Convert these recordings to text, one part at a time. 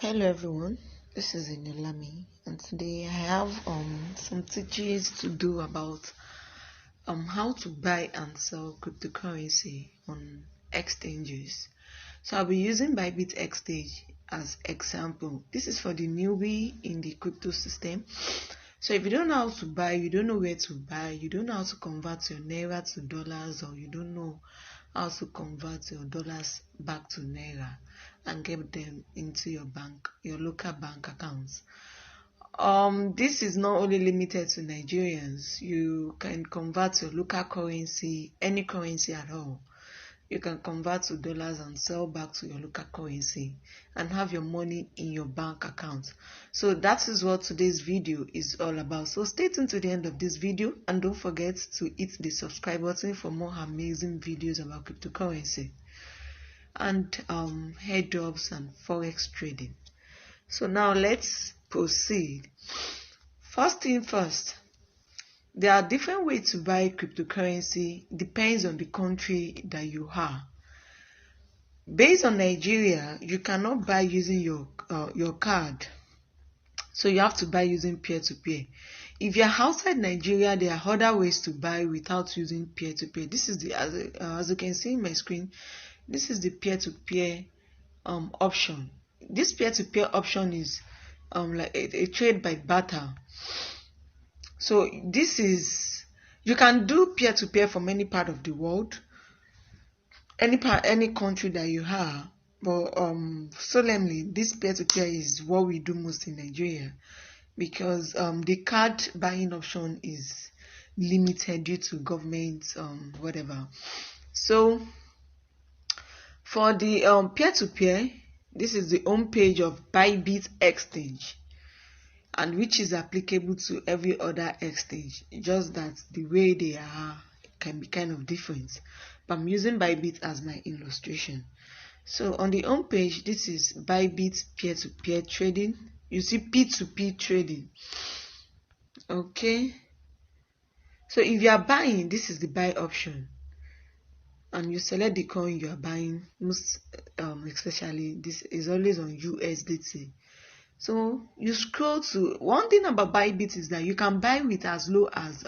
Hello everyone, this is Inulami, and today I have some teachings to do about how to buy and sell cryptocurrency on exchanges. So I'll be using Bybit exchange as example. This is for the newbie in the crypto system. So if you don't know how to buy, you don't know where to buy, you don't know how to convert your naira to dollars, or you don't know how to convert your dollars back to naira and get them into your local bank accounts. This is not only limited to Nigerians. You can convert your local currency, any currency at all. You can convert to dollars and sell back to your local currency and have your money in your bank account. So that is what today's video is all about. So stay tuned to the end of this video and don't forget to hit the subscribe button for more amazing videos about cryptocurrency and airdrops and forex trading. So now let's proceed. First thing first, there are different ways to buy cryptocurrency. Depends on the country that you are. Based on Nigeria, you cannot buy using your card, so you have to buy using peer-to-peer. If you're outside Nigeria, there are other ways to buy without using peer-to-peer. This is the as you can see in my screen, this is the peer-to-peer option. This peer-to-peer option is like a trade by barter. So this is, you can do peer-to-peer from any part of the world, any country that you are, but solemnly this peer-to-peer is what we do most in Nigeria, because the card buying option is limited due to government whatever. So for the peer-to-peer, this is the home page of Bybit exchange, and which is applicable to every other exchange, just that the way they are can be kind of different. But I'm using Bybit as my illustration. So on the home page, this is Bybit peer-to-peer trading. You see P2P trading. Okay. So if you are buying, this is the buy option, and you select the coin you are buying. Most especially this is always on USDT. So you scroll to, one thing about Bybit is that you can buy with as low as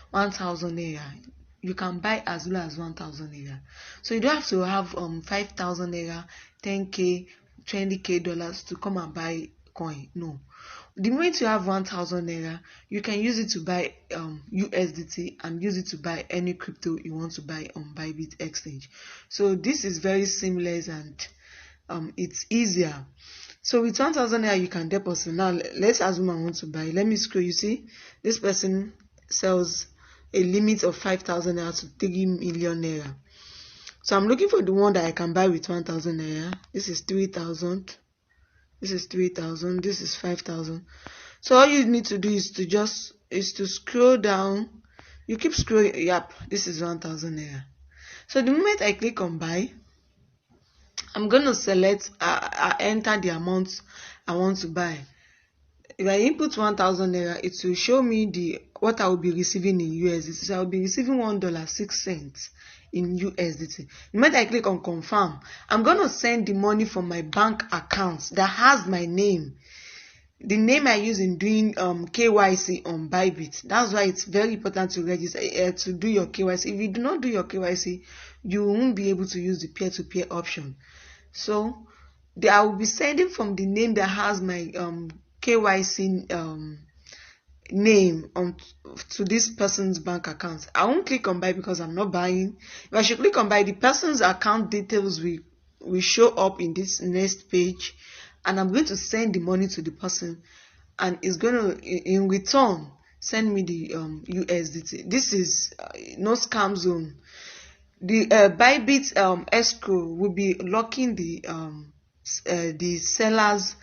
1,000 naira. You can buy as low as 1,000 naira. So you don't have to have 5,000 naira, 10k, 20k dollars to come and buy coin. No. The moment you have 1,000 naira, you can use it to buy USDT and use it to buy any crypto you want to buy on Bybit exchange. So this is very seamless and it's easier. So with 1,000 naira you can deposit. Now let's assume I want to buy. Let me scroll. You see, this person sells a limit of 5,000 naira to 3 million naira. So I'm looking for the one that I can buy with 1,000 naira. This is 3,000. This is 3,000. This is 5,000. So all you need to do is to scroll down. You keep scrolling. Yep, this is 1,000 naira. So the moment I click on buy, I'm going to select, I enter the amount I want to buy. If I input 1,000 naira, it will show me what I will be receiving in USDT. So I will be receiving $1.06 in USDT. The moment I click on confirm, I'm going to send the money from my bank account that has my name. The name I use in doing KYC on Bybit. That's why it's very important to register, to do your KYC. If you do not do your KYC, you won't be able to use the peer-to-peer option. So I will be sending from the name that has my KYC name to this person's bank account. I won't click on buy because I'm not buying. If I should click on buy, the person's account details will show up in this next page, and I'm going to send the money to the person, and it's going to in return send me the USDT. This is no scam zone. The Bybit escrow will be locking the seller's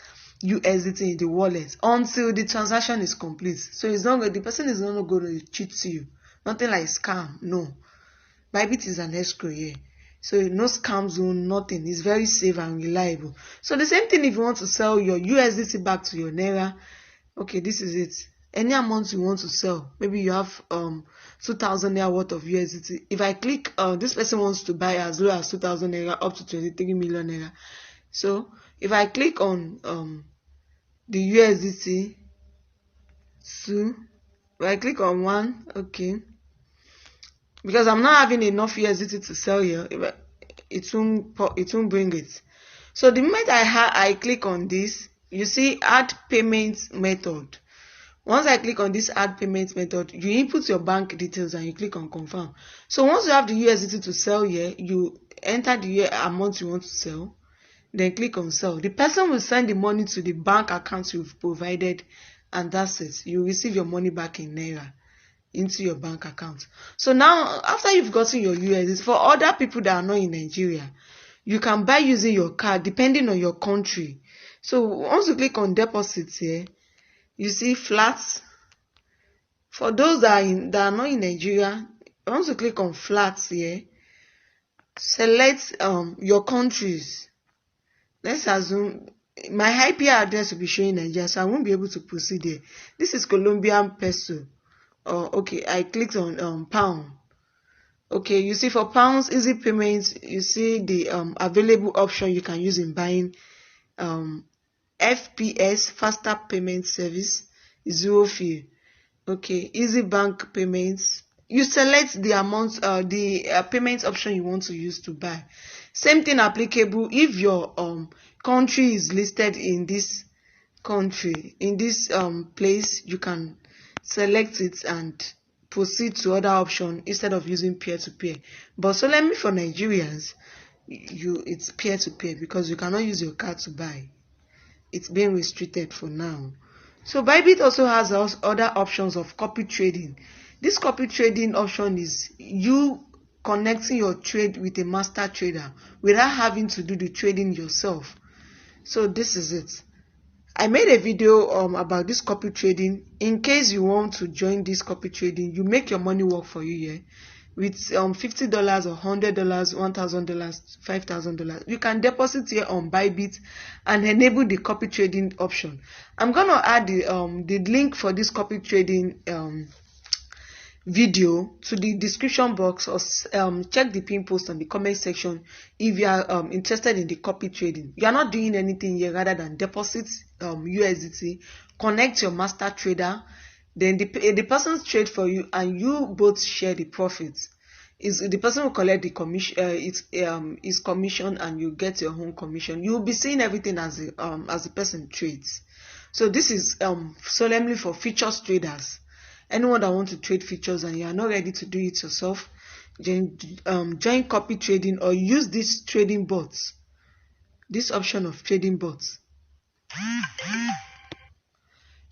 USDT in the wallet until the transaction is complete. So it's not, the person is not going to cheat you. Nothing like scam. No. Bybit is an escrow here. So no scam zone, nothing. It's very safe and reliable. So the same thing if you want to sell your USDT back to your naira. Okay, this is it. Any amount you want to sell, maybe you have 2,000 naira worth of USDT. If I click, this person wants to buy as low as 2,000 naira up to 23 million naira. So if I click on the USDT 2, if I click on 1, okay, because I'm not having enough USDT to sell here, it won't bring it. So the moment I click on this, you see add payment method. Once I click on this add payment method, you input your bank details and you click on confirm. So once you have the USDT to sell here, you enter the amount you want to sell, then click on sell. The person will send the money to the bank account you've provided, and that's it. You receive your money back in Naira into your bank account. So now, after you've gotten your USDT, for other people that are not in Nigeria, you can buy using your card depending on your country. So once you click on deposits here, you see flats. For those that are not in Nigeria, once you click on flats here, select your countries. Let's assume my IP address will be showing Nigeria, so I won't be able to proceed here. This is Colombian peso. Okay, I clicked on pound. Okay, you see for pounds, easy payments, you see the available option you can use in buying FPS, faster payment service, 0 fee. Okay, easy bank payments. You select the amount, the payment option you want to use to buy. Same thing applicable if your country is listed in this country, in this place. You can select it and proceed to other option instead of using peer-to-peer. But solely for Nigerians, it's peer-to-peer because you cannot use your card to buy. It's being restricted for now. So Bybit also has other options of copy trading. This copy trading option is you connecting your trade with a master trader without having to do the trading yourself. So this is it. I made a video about this copy trading. In case you want to join this copy trading, you make your money work for you here with $50 or $100, $1,000, $5,000. You can deposit here on Bybit and enable the copy trading option. I'm gonna add the link for this copy trading video to the description box, or check the pin post on the comment section if you are interested in the copy trading. You are not doing anything here rather than deposit USDT, connect your master trader, then the person's trade for you, and you both share the profits. Is the person will collect the commission, his commission, and you get your own commission. You will be seeing everything as the person trades. So this is solemnly for futures traders. Anyone that wants to trade futures and you are not ready to do it yourself, join copy trading or use this trading bots. This option of trading bots.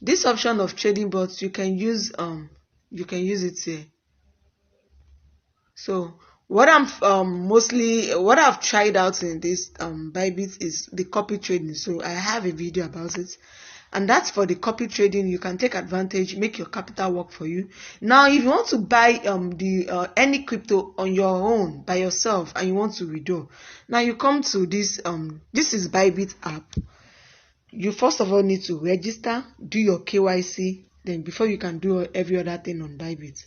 This option of trading bots, you can use it here. So what I've tried out in this Bybit is the copy trading. So I have a video about it. And that's for the copy trading. You can take advantage, make your capital work for you. Now, if you want to buy any crypto on your own by yourself and you want to withdraw, now you come to this this is Bybit app. You first of all need to register, do your KYC, then before you can do every other thing on Bybit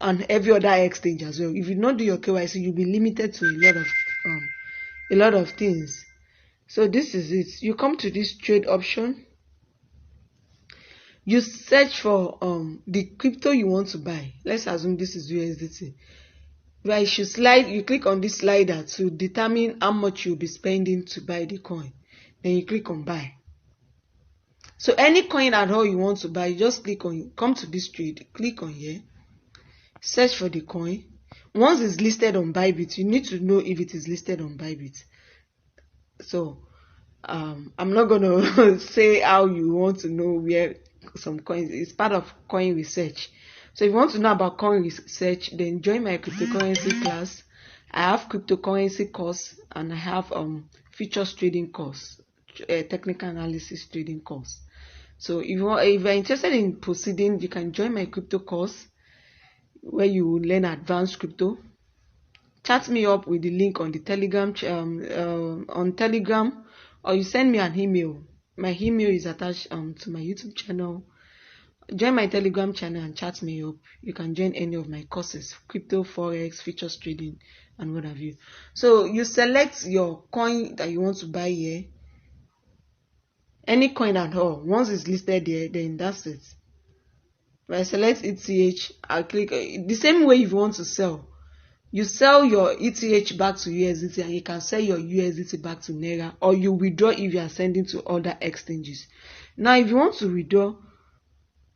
and every other exchange as well. If you don't do your KYC, you'll be limited to a lot of things. So this is it. You come to this trade option. You search for the crypto you want to buy. Let's assume this is USDT. You click on this slider to determine how much you'll be spending to buy the coin. Then you click on buy. So any coin at all you want to buy, you just come to this trade, click on here, search for the coin. Once it's listed on Bybit, you need to know if it is listed on Bybit. So I'm not gonna say how you want to know where some coins. It's part of coin research. So if you want to know about coin research, then join my cryptocurrency class. I have cryptocurrency course and I have futures trading course, technical analysis trading course. So if you're interested in proceeding, you can join my crypto course where you will learn advanced crypto. Chat me up with the link on the Telegram on Telegram, or you send me an email. My email is attached to my YouTube channel. Join my Telegram channel and chat me up. You can join any of my courses, crypto, forex, futures trading, and what have you. So you select your coin that you want to buy here. any coin at all. Once it's listed there, then that's it. If I select ETH, I'll click the same way. If you want to sell, you sell your ETH back to USDT, and you can sell your USDT back to Naira, or you withdraw if you are sending to other exchanges. Now, if you want to withdraw,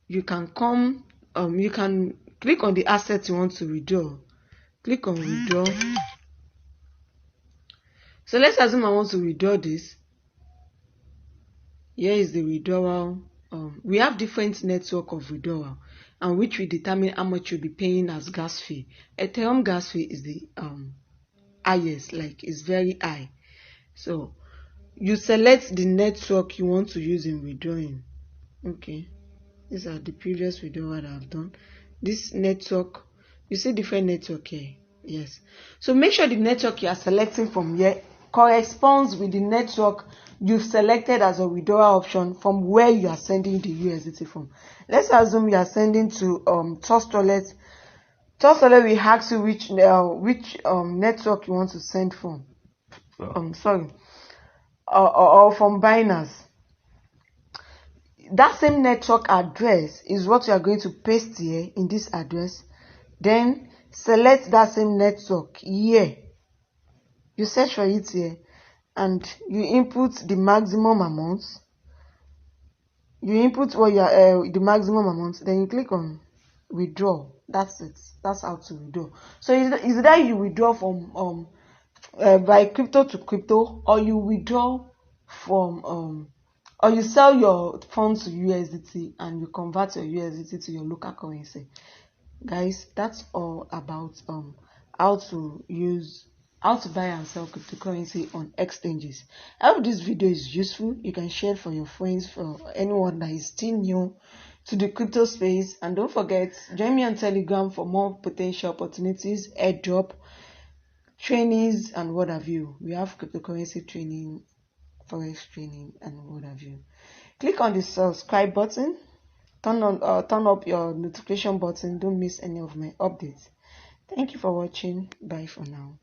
you can come, you can click on the asset you want to withdraw. Click on withdraw. So let's assume I want to withdraw this. Here is the withdrawal. We have different network of withdrawal, and which will determine how much you'll be paying as gas fee. Ethereum gas fee is the highest, like it's very high. So you select the network you want to use in withdrawing. Okay, these are the previous withdrawal that I've done. This network, you see different network here. Yes, so make sure the network you are selecting from here corresponds with the network you've selected as a withdrawal option from where you are sending the USDT from. Let's assume you are sending to Toast Wallet. Toast Wallet will ask you which network you want to send from. Or from Binance. That same network address is what you are going to paste here in this address. Then select that same network here. You search for it here, and you input the maximum amount. You input what you are the maximum amount. Then you click on withdraw. That's it. That's how to withdraw. So is that you withdraw from by crypto to crypto, or you withdraw from or you sell your funds to USDT and you convert your USDT to your local currency. Guys, that's all about how to buy and sell cryptocurrency on exchanges. I hope this video is useful. You can share it for your friends, for anyone that is still new to the crypto space. And don't forget, join me on Telegram for more potential opportunities, airdrop, trainings, and what have you. We have cryptocurrency training, forex training, and what have you. Click on the subscribe button. Turn up your notification button. Don't miss any of my updates. Thank you for watching. Bye for now.